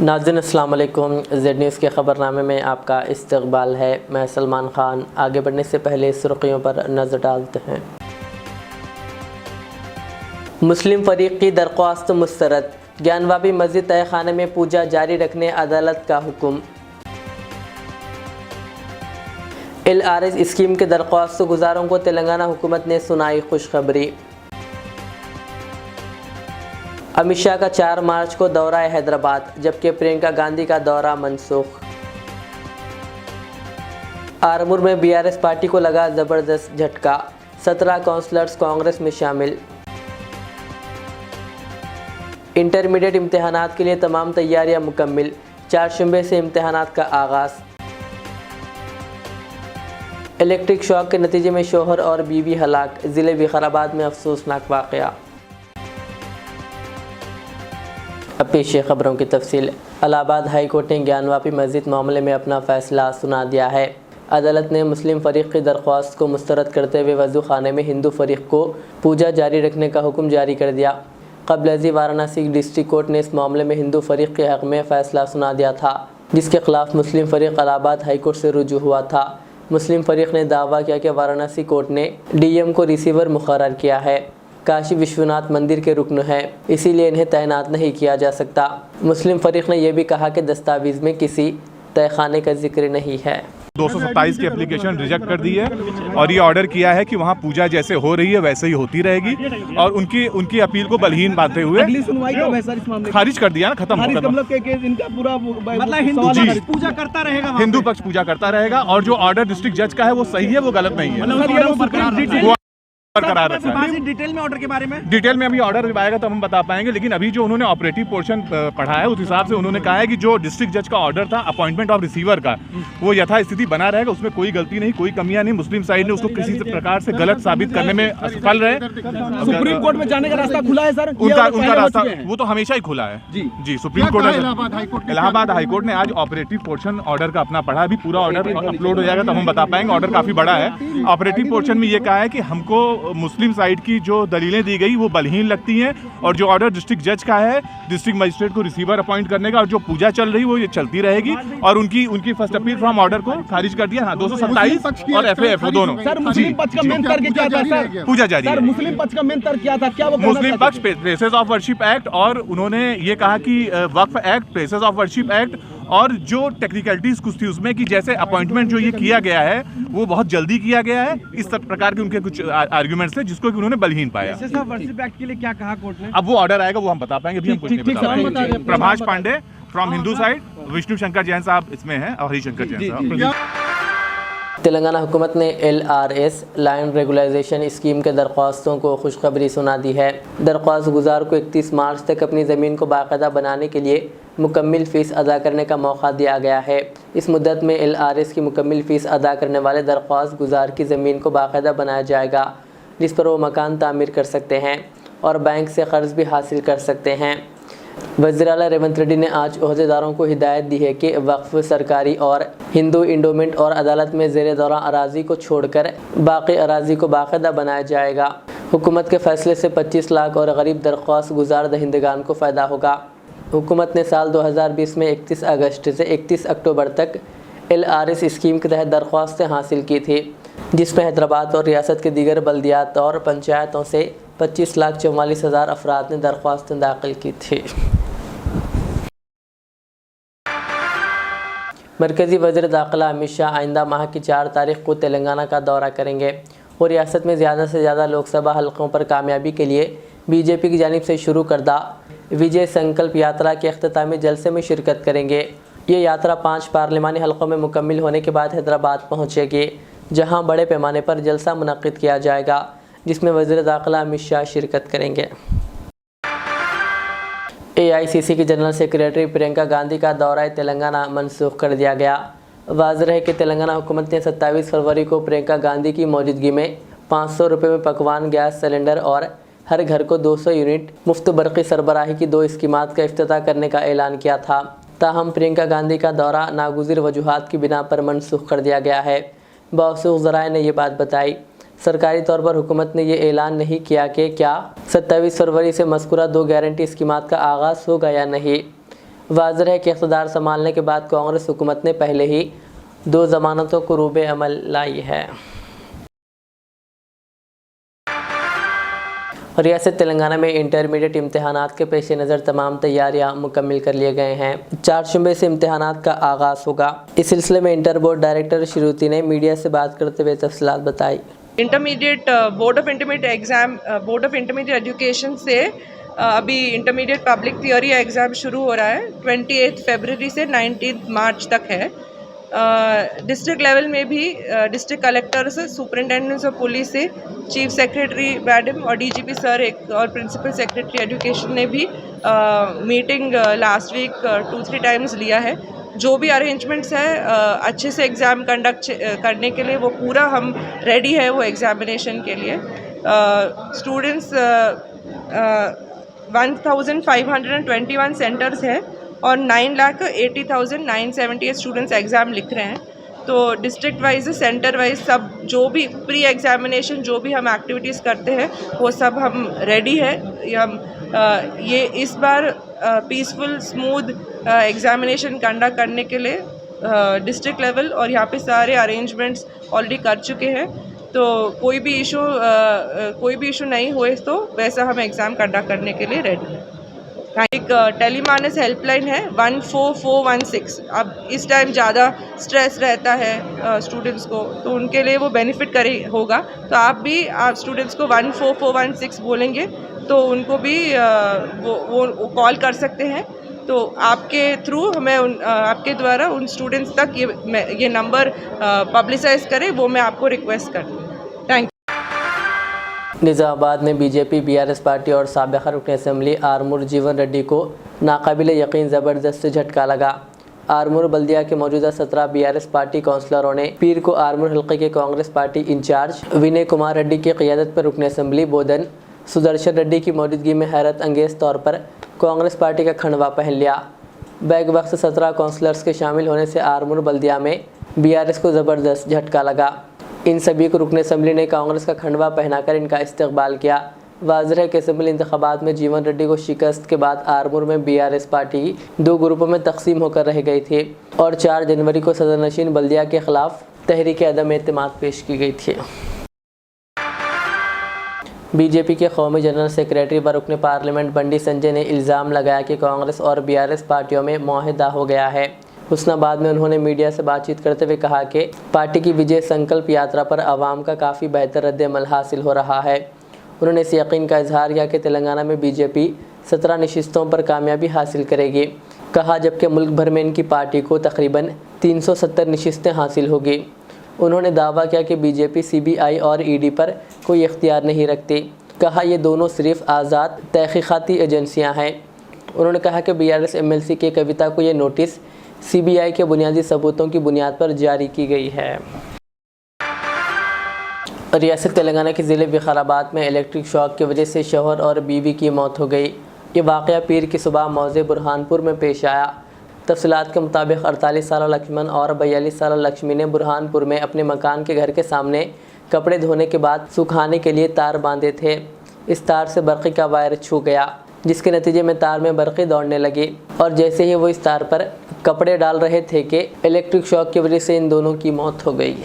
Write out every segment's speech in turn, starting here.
नाज़रीन अस्सलाम वालेकुम। ज़ेड न्यूज़ के ख़बरनामे में आपका इस्तक़बाल है। मैं सलमान ख़ान। आगे बढ़ने से पहले सुर्ख़ियों पर नज़र डालते हैं। मुस्लिम फ़रीक़ की दरख्वास्त मुस्तरद। ज्ञानवापी मस्जिद तय खाने में पूजा जारी रखने अदालत का हुक्म। LRS स्कीम के दरख्वास्त गुज़ारों को तेलंगाना हुकूमत ने सुनाई खुशखबरी। अमित शाह का 4 मार्च को दौरा हैदराबाद, जबकि प्रियंका गांधी का दौरा मनसूख। आरमूर में BRS पार्टी को लगा ज़बरदस्त झटका, 17 काउंसलर्स कांग्रेस में शामिल। इंटरमीडिएट इम्तहानात के लिए तमाम तैयारियां मुकम्मिल, 4 शुबे से इम्तहानात का आगाज़। इलेक्ट्रिक शॉक के नतीजे में शोहर और बीवी हलाक, ज़िले विकाराबाद में अफसोसनाक वाक़या। अब पेश है खबरों की तफसील। इलाहाबाद हाई कोर्ट ने ज्ञानवापी मस्जिद मामले में अपना फ़ैसला सुना दिया है। अदालत ने मुस्लिम फ़रीक़ की दरख्वास्त को मुस्तरद करते हुए वज़ू खाने में हिंदू फ़रीक़ को पूजा जारी रखने का हुक्म जारी कर दिया। क़ब्ल वाराणसी डिस्ट्रिक्ट कोर्ट ने इस मामले में हिंदू फ़रीक़ के हक़ में फ़ैसला सुना दिया था, जिसके ख़िलाफ़ मुस्लिम फ़रीक़ इलाहाबाद हाई कोर्ट से रुजू हुआ था। मुस्लिम फ़रीक़ ने दावा किया कि वाराणसी कोर्ट ने DM को रिसीवर मुक़र्रर किया है। काशी विश्वनाथ मंदिर के रुकन है, इसीलिए इन्हें तैनात नहीं किया जा सकता। मुस्लिम फ़रीक़ ने यह भी कहा कि दस्तावेज़ में किसी तहखाने का जिक्र नहीं है। 227 की एप्लीकेशन रिजेक्ट कर दी है और ये ऑर्डर किया है कि वहाँ पूजा जैसे हो रही है वैसे ही होती रहेगी और उनकी अपील को बलहीन पाते हुए अगली सुनवाई कब है सर इस मामले? खारिज कर दिया ना, खत्म हो गया। मतलब इनका पूरा मतलब हिंदू पक्ष पूजा करता रहेगा, हिंदू पक्ष पूजा करता रहेगा और जो ऑर्डर डिस्ट्रिक्ट जज का है वो सही है, वो गलत नहीं है। बरकरार रखा है। डिटेल में ऑर्डर के बारे में डिटेल में अभी ऑर्डर आएगा तो हम बता पाएंगे, लेकिन अभी जो उन्होंने ऑपरेटिव पोर्शन पढ़ा है उस हिसाब से उन्होंने कहा है कि जो डिस्ट्रिक्ट जज का ऑर्डर था अपॉइंटमेंट ऑफ रिसीवर का, वो यथास्थिति बना रहेगा, उसमें कोई गलती नहीं, कोई कमियां नहीं। मुस्लिम साइड ने उसको किसी प्रकार से गलत साबित करने में असफल रहे। सुप्रीम कोर्ट में जाने का रास्ता खुला है सर, उनका रास्ता वो तो हमेशा ही खुला है जी। Supreme Court Allahabad High Court ने आज ऑपरेटिव पोर्शन ऑर्डर का अपना पढ़ा। अभी पूरा ऑर्डर अपलोड हो जाएगा तब हम बता पाएंगे। ऑर्डर काफी बड़ा है। ऑपरेटिव पोर्शन में ये कहा है कि हमको मुस्लिम साइड की जो दलीलें दी गई वो बलहीन लगती हैं और जो ऑर्डर डिस्ट्रिक्ट जज का है डिस्ट्रिक्ट मजिस्ट्रेट को रिसीवर अपॉइंट करने का और जो पूजा चल रही वो ये चलती रहेगी और उनकी फर्स्ट अपील फ्रॉम ऑर्डर को खारिज कर दिया। 227 और FAF दोनों। सर मुस्लिम पक्ष का मेन तर्क क्या था सर? पूजा जारी है। मुस्लिम पक्ष का मेन तर्क क्या था? क्या वो मुस्लिम पक्ष प्लेसेस ऑफ वर्शिप एक्ट और उन्होंने ये कहा कि Waqf act, places of worship act और जो टेक्निकलिटीज कुछ थी उसमें कि जैसे अपॉइंटमेंट जो ये किया गया है वो बहुत जल्दी किया गया है, इस प्रकार के उनके कुछ आर्गुमेंट्स थे जिसको कि उन्होंने बलहीन पाया। वर्शिप एक्ट के लिए क्या कहा कोर्ट ने? अब वो ऑर्डर आएगा वो हम बता पाएंगे, अभी हम कुछ नहीं बता पाएंगे। प्रभाष पांडे फ्रॉम हिंदू साइड, विष्णु शंकर जैन साहब इसमें हैं और हरिशंकर जैन साहब। तेलंगाना हुकूमत ने LRS लैंड रेगुलाइजेशन स्कीम के दरख्वास्तों को खुशखबरी सुना दी है। दरख्वास्त गुजार को 31 मार्च तक अपनी ज़मीन को बाकायदा बनाने के लिए मुकम्मिल फ़ीस अदा करने का मौका दिया गया है। इस मुद्दत में LRS की मुकम्मिल फ़ीस अदा करने वाले दरख्वास्त गुजार की ज़मीन को बाकायदा बनाया जाएगा, जिस पर वो मकान तामीर कर सकते हैं और बैंक से क़र्ज़ भी हासिल कर सकते हैं। वज़ीर आला रेवंत रेड्डी ने आज ओहदेदारों को हिदायत दी है कि वक्फ, सरकारी और हिंदू इंडोमेंट और अदालत में ज़ेर दौरा अराज़ी को छोड़कर बाकी अराज़ी को बाकायदा बनाया जाएगा। हुकूमत के फ़ैसले से 25 लाख और गरीब दरख्वास्त गुजार दहिंदगान को फ़ायदा होगा। हुकूमत ने साल 2020 में 31 अगस्त से 31 अक्टूबर तक LRS स्कीम के तहत दरख्वास्तें हासिल की थी, जिसमें हैदराबाद और रियासत के दीगर बल्दियात और पंचायतों से 25,44,000 अफराद ने दरख्वास्तें दाखिल की थी। मरकज़ी वज़ीर दाखिला अमित शाह आइंदा माह की 4 तारीख को तेलंगाना का दौरा करेंगे और रियासत में ज़्यादा से ज़्यादा लोकसभा हलकों पर कामयाबी के लिए BJP की जानिब से शुरू करदा विजय संकल्प यात्रा के अख्तामी जलसे में शिरकत करेंगे। ये यात्रा 5 पार्लिमानी हलकों में मुकम्मिल होने के बाद हैदराबाद पहुँचेगी, जहाँ बड़े पैमाने पर जलसा मुनक़्क़िद किया जाएगा, जिसमें वज़ीर दाखिला अमित शाह शिरकत करेंगे। AICC की जनरल सेक्रेटरी प्रियंका गांधी का दौरा तेलंगाना मनसूख कर दिया गया। वाज़ेह है कि तेलंगाना हुकूमत ने 27 फरवरी को प्रियंका गांधी की मौजूदगी में 500 रुपये में पकवान गैस सिलेंडर और हर घर को 200 यूनिट मुफ्त बरक़ी सरबराही की 2 स्कीमात का इफ्तिताह करने का ऐलान किया था। ताहम प्रियंका गांधी का दौरा नागुज़िर वजूहात की बिना पर मनसूख कर दिया गया है। बावसूख ज़राए ने यह बात बताई। सरकारी तौर पर हुकूमत ने यह ऐलान नहीं किया कि क्या 27 फरवरी से मज़कूरा 2 गारंटी स्कीमात का आगाज़ होगा या नहीं। वाज़ेह है कि इक़्तिदार संभालने के बाद कांग्रेस हुकूमत ने पहले ही 2 ज़मानतों को रूबे अमल लाई है। रियासत तेलंगाना में इंटरमीडिएट इम्तहानात के पेश नज़र तमाम तैयारियां मुकम्मल कर लिए गए हैं। 4 शुबे से इम्तहानात का आगाज़ होगा। इस सिलसिले में इंटर बोर्ड डायरेक्टर श्रुति ने मीडिया से बात करते हुए तफसीलात बताई। Intermediate board of intermediate exam board of intermediate education से अभी इंटरमीडिएट पब्लिक थियोरी एग्ज़ाम शुरू हो रहा है। 28 फरवरी से 19 मार्च तक है। डिस्ट्रिक्ट लेवल में भी डिस्ट्रिक्ट कलेक्टर से, सुपरिटेंडेंट ऑफ पुलिस से, चीफ सेक्रेटरी मैडम और डीजीपी सर एक और प्रिंसिपल सेक्रेटरी एजुकेशन ने भी मीटिंग लास्ट वीक 2-3 टाइम्स लिया है। जो भी अरेंजमेंट्स है अच्छे से एग्ज़ाम कंडक्ट करने के लिए वो पूरा हम रेडी है वो एग्ज़ामिनेशन के लिए। स्टूडेंट्स 1521 सेंटर्स है और 9,80,978 स्टूडेंट्स एग्ज़ाम लिख रहे हैं। तो डिस्ट्रिक्ट वाइज सेंटर वाइज सब जो भी प्री एग्ज़ामिनेशन जो भी हम एक्टिविटीज़ करते हैं वो सब हम रेडी है। ये इस बार पीसफुल स्मूथ एग्ज़ामिनेशन कंडक्ट करने के लिए डिस्ट्रिक्ट लेवल और यहाँ पे सारे अरेंजमेंट्स ऑलरेडी कर चुके हैं। तो कोई भी इशू नहीं हुए तो वैसा हम एग्ज़ाम कंडक्ट करने के लिए रेडी है। एक टेलीमानस हेल्पलाइन है 14416। अब इस टाइम ज़्यादा स्ट्रेस रहता है स्टूडेंट्स को, तो उनके लिए वो बेनिफिट होगा। तो आप स्टूडेंट्स को 14416 बोलेंगे तो उनको भी वो कॉल कर सकते हैं। तो आपके थ्रू हमें आपके द्वारा उन स्टूडेंट्स तक ये नंबर पब्लिसाइज करें, वो मैं आपको रिक्वेस्ट करती हूँ। Thank you. निज़ामाबाद में बीजेपी बीआरएस पार्टी और साबिक़ा रुकन असम्बली आरमूर जीवन रेड्डी को नाकाबिल यकीन ज़बरदस्त झटका लगा। आरमूर बल्दिया के मौजूदा 17 बीआरएस पार्टी काउंसलरों ने पीर को आरमूर हल्के के कांग्रेस पार्टी इंचार्ज विनय कुमार रेड्डी की क़ियादत पर रुकन असम्बली बोधन सुदर्शन रेड्डी की मौजूदगी में हैरत अंगेज़ तौर पर कांग्रेस पार्टी का खंडवा पहन लिया। बैग वक्त 17 काउंसलर्स के शामिल होने से आरमूर बल्दिया में बीआरएस को ज़बरदस्त झटका लगा। इन सभी को रुकन असम्बली ने कांग्रेस का खंडवा पहनाकर इनका इस्तकबाल किया। वाज़ेह है कि असम्बली इंतखाबात में जीवन रेड्डी को शिकस्त के बाद आरमूर में बीआरएस पार्टी 2 ग्रुपों में तकसीम होकर रह गई थी और 4 जनवरी को सदर नशीन बल्दिया के खिलाफ तहरीक अदम एतमाद पेश की गई थी। बीजेपी के कौमी जनरल सेक्रेटरी व रुकन पार्लियामेंट बंडी संजय ने इल्ज़ाम लगाया कि कांग्रेस और बीआरएस पार्टियों में मुआहदा हो गया है। हुस्नाबाद में उन्होंने मीडिया से बातचीत करते हुए कहा कि पार्टी की विजय संकल्प यात्रा पर आवाम का काफ़ी बेहतर रद्द-ए-अमल हासिल हो रहा है। उन्होंने इस यकीन का इजहार किया कि तेलंगाना में बीजेपी 17 नशिस्तों पर कामयाबी हासिल करेगी। कहा जबकि मुल्क भर में इनकी पार्टी को तकरीबन 370 नशिस्तें हासिल होगी। उन्होंने दावा किया कि बीजेपी सीबीआई और ईडी पर कोई इख्तियार नहीं रखती। कहा ये दोनों सिर्फ आज़ाद तहक़ीक़ाती एजेंसियाँ हैं। उन्होंने कहा कि बीआरएस एमएलसी के कविता को ये नोटिस सीबीआई के बुनियादी सबूतों की बुनियाद पर जारी की गई है। रियासत तेलंगाना के ज़िले विकाराबाद में इलेक्ट्रिक शॉक की वजह से शौहर और बीवी की मौत हो गई। ये वाक़या पीर की सुबह मौज़े बुरहानपुर में पेश आया। तफसीलात के मुताबिक 48 साल लक्ष्मण और 42 साल लक्ष्मी ने बुरहानपुर में अपने मकान के घर के सामने कपड़े धोने के बाद सुखाने के लिए तार बांधे थे। इस तार से बर्क़ी का वायर छू गया, जिसके नतीजे में तार में बर्क़ी दौड़ने लगी और जैसे ही वो इस तार पर कपड़े डाल रहे थे कि इलेक्ट्रिक शॉक की वजह से इन दोनों की मौत हो गई।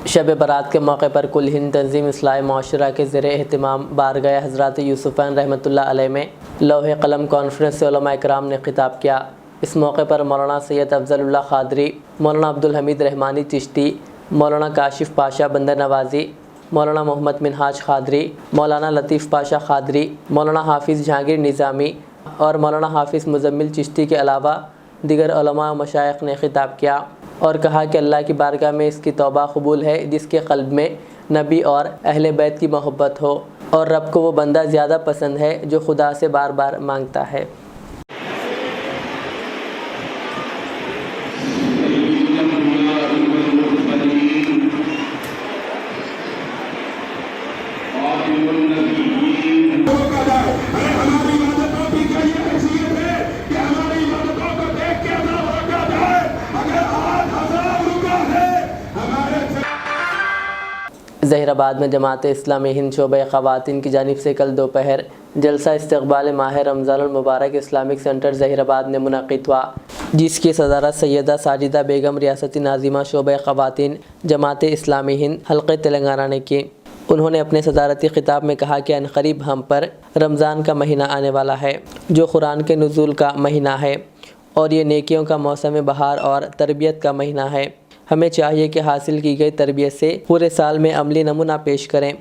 शब बरात के मौके पर कुल हिंद तंजीम इस्लाह माशरा के ज़रिए एहतमाम बारगाह हज़रत यूसुफ़ैन रहमतुल्लाह अलैह में लौह कलम कॉन्फ्रेंस से उलमा इकराम ने खिताब किया। इस मौके पर मौलाना सैयद अफजलुल्लाह खादरी, मौलाना अब्दुल हमीद रहमानी चिश्ती, मौलाना काशिफ पाशा बंदर नवाज़ी, मौलाना मोहम्मद मिनहाज खादरी, मौलाना लतीफ़ पाशा खादरी, मौलाना हाफिज़ जहांगीर निज़ामी और मौलाना हाफिज़ मुज़म्मिल चिश्ती के अलावा दीगर उलमा व मशाइख ने खिताब किया और कहा कि अल्लाह की बारगाह में इसकी तौबा कबूल है जिसके क़ल्ब में नबी और अहले बैत की मोहब्बत हो और रब को वो बंदा ज़्यादा पसंद है जो खुदा से बार बार मांगता है। ज़हीराबाद में जमात इस्लामी हिंद शोबे ख़वातीन की जानिब से कल दोपहर जलसा इस्तक़बाल माह रमज़ानुल मुबारक इस्लामिक सेंटर ज़हीराबाद में मुनक़िद हुआ, जिसकी सदारत सैयदा साजिदा बेगम रियासती नाज़िमा शोबे ख़वातीन जमात इस्लामी हिंद हल्क़े तेलंगाना ने की। उन्होंने अपने सदारती ख़िताब में कहा कि अनक़रीब हम पर रमज़ान का महीना आने वाला है, जो कुरान के नुज़ूल का महीना है और ये नेकियों का मौसम बहार और तरबियत का महीना है। हमें चाहिए कि हासिल की गई तरबियत से पूरे साल में अमली नमूना पेश करें,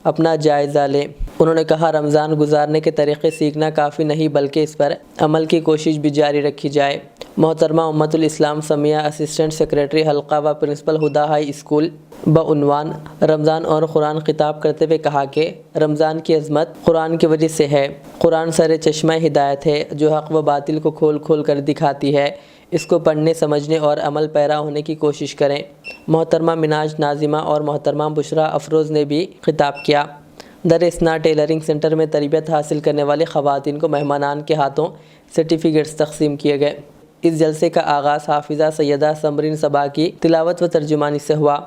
अपना जायज़ा लें। उन्होंने कहा, रमज़ान गुजारने के तरीक़े सीखना काफ़ी नहीं, बल्कि इस पर अमल की कोशिश भी जारी रखी जाए। मोहतरमा उम्मतुल इस्लाम समिया असिस्टेंट सेक्रेटरी हल्का व प्रिंसिपल हुदा हाई स्कूल बउनवान रमज़ान और कुरान खिताब करते हुए कहा कि रमज़ान की अज़मत कुरान की वजह से है। कुरान सर चश्मा हिदायत है, जो हक़ व बातिल को खोल खोल कर दिखाती है। इसको पढ़ने, समझने और अमल पैरा होने की कोशिश करें। मोहतरमा मिनाज नाजिमा और मोहतरमा बुशरा अफरोज़ ने भी खिताब किया। दर इस्ना टेलरिंग सेंटर में तरबियत हासिल करने वाली ख़वातीन को मेहमानान के हाथों सर्टिफ़िकेट्स तक़सीम किए गए। इस जलसे का आगाज़ हाफिज़ा सैयदा समरीन सबा की तिलावत व तर्जुमानी से हुआ।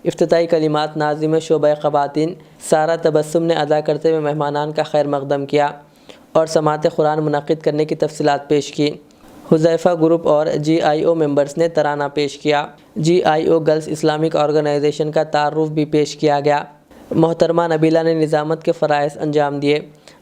इफ्तिताई कलिमात नाज़िम शोबा ख़वातीन सारा तबस्सुम ने अदा करते हुए मेहमानान का खैर मक़दम किया और समात कुरान मुनक़िद करने की तफसीलात पेश की। हुज़ैफ़ा ग्रुप और GIO मेंबर्स ने तराना पेश किया। GIO गर्ल्स इस्लामिक ऑर्गेनाइजेशन का तारुफ भी पेश किया गया। मोहतरमा नबीला ने निज़ामत के फ़राइज़ अंजाम दिए,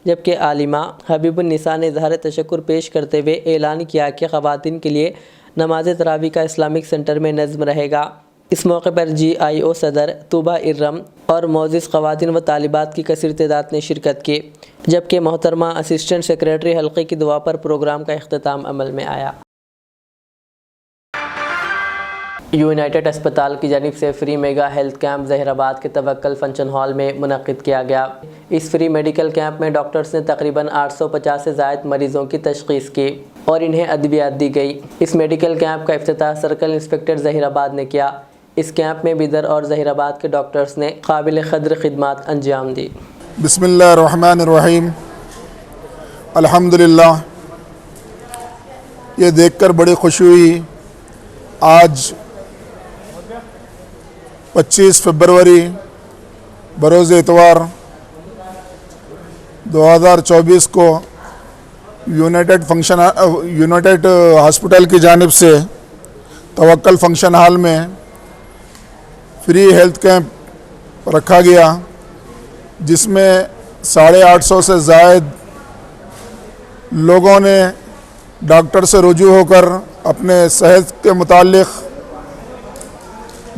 जबकि आलिमा हबीबुन्निसा ने इज़हार तशक्कुर पेश करते हुए ऐलान किया कि ख़वातीन के लिए नमाज तरावी का इस्लामिक सेंटर में नज़्म रहेगा। इस मौके पर GIO सदर तूबा इर्रम और मोअज़्ज़िज़ ख़वातीन व तालिबात की कसीर तादाद ने शिरकत की, जबकि मोहतरमा असिस्टेंट सेक्रेटरी हल्के की दुआ पर प्रोग्राम का इख्तिताम अमल में आया। यूनाइटेड अस्पताल की जानिब से free mega health camp Zaheerabad के तवक्कल फंक्शन हॉल में मुनक़िद किया गया। इस फ्री मेडिकल कैंप में डॉक्टर्स ने तकरीबन 850 से ज़ायद मरीज़ों की तशख़ीस की और इन्हें अद्वियात दी गई। इस मेडिकल कैंप का इफ्तिताह सर्कल इंस्पेक्टर ज़हीराबाद ने किया। इस कैंप में बिदर और ज़हीराबाद के डॉक्टर्स ने काबिल क़द्र खिदमात अंजाम दी। बिस्मिल्लाहिर्रहमानिर्रहीम। अल्हम्दुलिल्लाह, ये देखकर बड़ी खुशी हुई। आज 25 फरवरी बरोज़ इतवार 2024 को यूनाइटेड हॉस्पिटल की जानिब से तवक्कल फंक्शन हॉल में फ्री हेल्थ कैंप रखा गया, जिसमें 850 से ज़ायद लोगों ने डॉक्टर से रुजू होकर अपने सेहत के मुताल्लिक़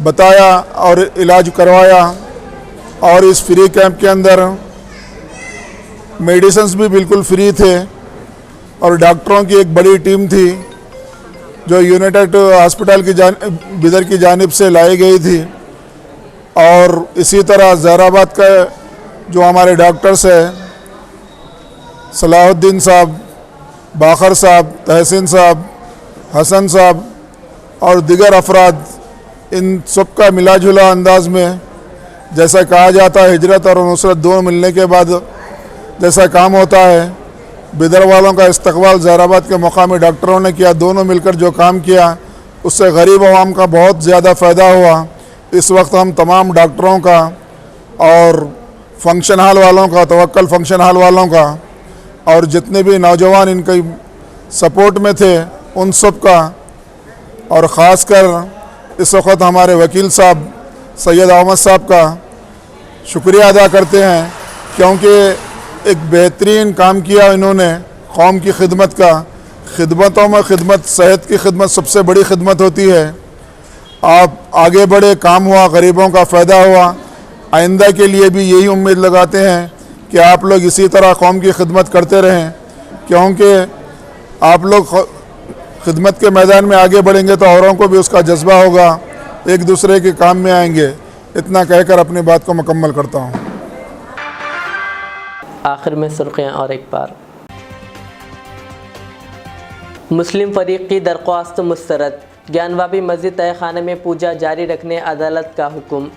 बताया और इलाज करवाया। और इस फ्री कैंप के अंदर मेडिसिन्स भी बिल्कुल फ्री थे और डॉक्टरों की एक बड़ी टीम थी जो यूनाइटेड हॉस्पिटल की बिदर की जानिब से लाई गई थी। और इसी तरह ज़हीराबाद का जो हमारे डॉक्टर्स हैं, सलाहुद्दीन साहब, बाखर साहब, तहसीन साहब, हसन साहब और दिगर अफराद, इन सब का मिला जुला अंदाज में, जैसा कहा जाता है हिजरत और नुसरत दोनों मिलने के बाद जैसा काम होता है, बिदर वालों का इस्तकबाल ज़हीराबाद के मकामी डॉक्टरों ने किया। दोनों मिलकर जो काम किया उससे गरीब अवाम का बहुत ज़्यादा फ़ायदा हुआ। इस वक्त हम तमाम डॉक्टरों का और फंक्शन हॉल वालों का, तवक्कल फंक्शन हॉल वालों का और जितने भी नौजवान इनके सपोर्ट में थे उन सब का, और ख़ास कर इस वक्त हमारे वकील साहब सैयद अहमद साहब का शुक्रिया अदा करते हैं, क्योंकि एक बेहतरीन काम किया इन्होंने कौम की खिदमत का। खिदमतों में खिदमत, सेहत की खिदमत सबसे बड़ी खिदमत होती है। आप आगे बढ़े, काम हुआ, गरीबों का फ़ायदा हुआ। आइंदा के लिए भी यही उम्मीद लगाते हैं कि आप लोग इसी तरह कौम की खिदमत करते रहें, क्योंकि आप लोग खिदमत के मैदान में आगे बढ़ेंगे तो औरों को भी उसका जज्बा होगा, एक दूसरे के काम में आएंगे। इतना कहकर अपनी बात को मुकम्मल करता हूँ। आखिर में सुर्खियाँ और एक बार। मुस्लिम फरीक की दरख्वास्त मुस्तरद, ज्ञानवापी मस्जिद तय खाने में पूजा जारी रखने अदालत का हुक्म।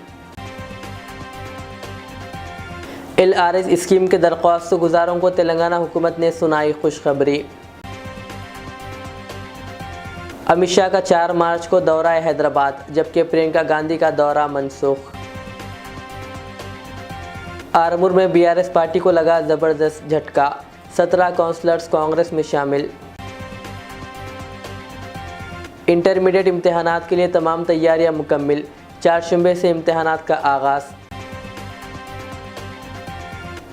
LRS स्कीम के दरख्वास्त गुजारों को तेलंगाना हुकूमत ने सुनाई खुशखबरी। अमित शाह का 4 मार्च को दौरा हैदराबाद, जबकि प्रियंका गांधी का दौरा मनसूख। आरमूर में बीआरएस पार्टी को लगा ज़बरदस्त झटका, 17 काउंसलर्स कांग्रेस में शामिल। इंटरमीडिएट इम्तहानात के लिए तमाम तैयारियां मुकम्मिल, 4 शुबे से इम्तहानात का आगाज़।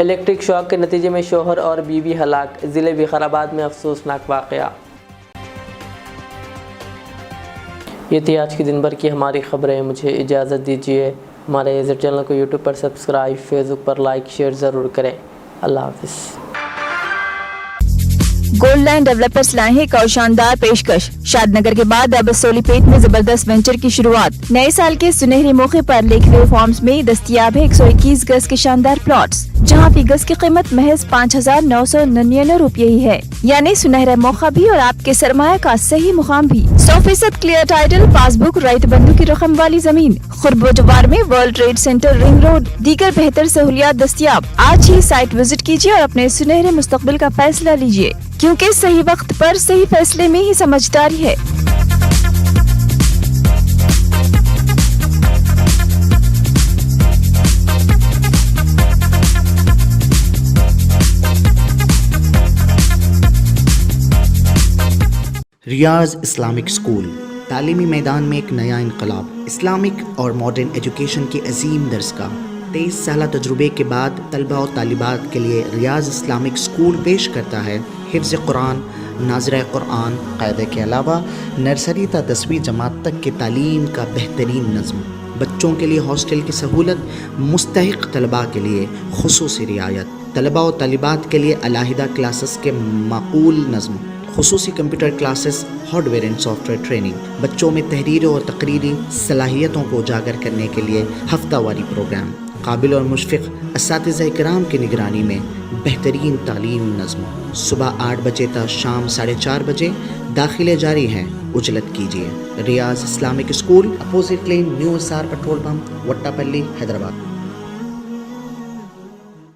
इलेक्ट्रिक शॉक के नतीजे में शोहर और बीवी हलाक, ज़िले विकाराबाद में अफसोसनाक वाक़या। ये थी आज की दिन भर की हमारी ख़बरें। मुझे इजाज़त दीजिए। हमारे इस चैनल को यूट्यूब पर सब्सक्राइब, फेसबुक पर लाइक शेयर ज़रूर करें। अल्लाह हाफ़िज़। गोल्डलैंड डेवलपर्स लाए हैं एक और शानदार पेशकश। शादनगर के बाद अब सोलीपेट में जबरदस्त वेंचर की शुरुआत। नए साल के सुनहरे मौके पर लेकवे फार्म्स में दस्तयाब है 121 गज के शानदार प्लॉट्स, जहां फी गज की कीमत महज 5,999 रुपये ही है। यानी सुनहरा मौका भी और आपके सरमाया का सही मुकाम भी। 100% क्लियर टाइटल, पासबुक, राइट बंधु की रकम वाली जमीन खुरबो जवार में world trade centre ring road, दीगर बेहतर सहूलियात दस्तयाब। आज ही साइट विजिट कीजिए और अपने सुनहरे मुस्तकबिल का फैसला लीजिए, क्योंकि सही वक्त पर सही फैसले में ही समझदारी है। रियाज इस्लामिक स्कूल तालीमी मैदान में एक नया इनकलाब। इस्लामिक और मॉडर्न एजुकेशन की अजीम दरसगाह। 23 साल तजुर्बे के बाद तलबा और तालिबात के लिए रियाज इस्लामिक स्कूल पेश करता है हिफ्ज़ कुरान, नाज़िरा कुरान, क़ायदे के अलावा नर्सरी ता 10वीं जमात तक की तालीम का बेहतरीन नज़्म। बच्चों के लिए हॉस्टल की सहूलत, मुस्तहिक़ तलबा के लिए खुसूसी रियायत, तलबा और तालिबात के लिए अलहदा क्लासेस के माकूल नज़्म, खुसूसी computer classes, hardware and software training. बच्चों में तहरीरी और तकरीरी सलाहियतों को उजागर करने के लिए हफ्तावारी प्रोग्राम। काबिल और मुशफ़िक़ असातिज़ा इकराम की निगरानी में बेहतरीन तालीम नज़्म। सुबह 8 बजे तक शाम 4:30 बजे दाखिले जारी हैं। उजलत कीजिए। Riyaz Islamic school, opposite lane, new SR petrol pump, Wattepally, Hyderabad.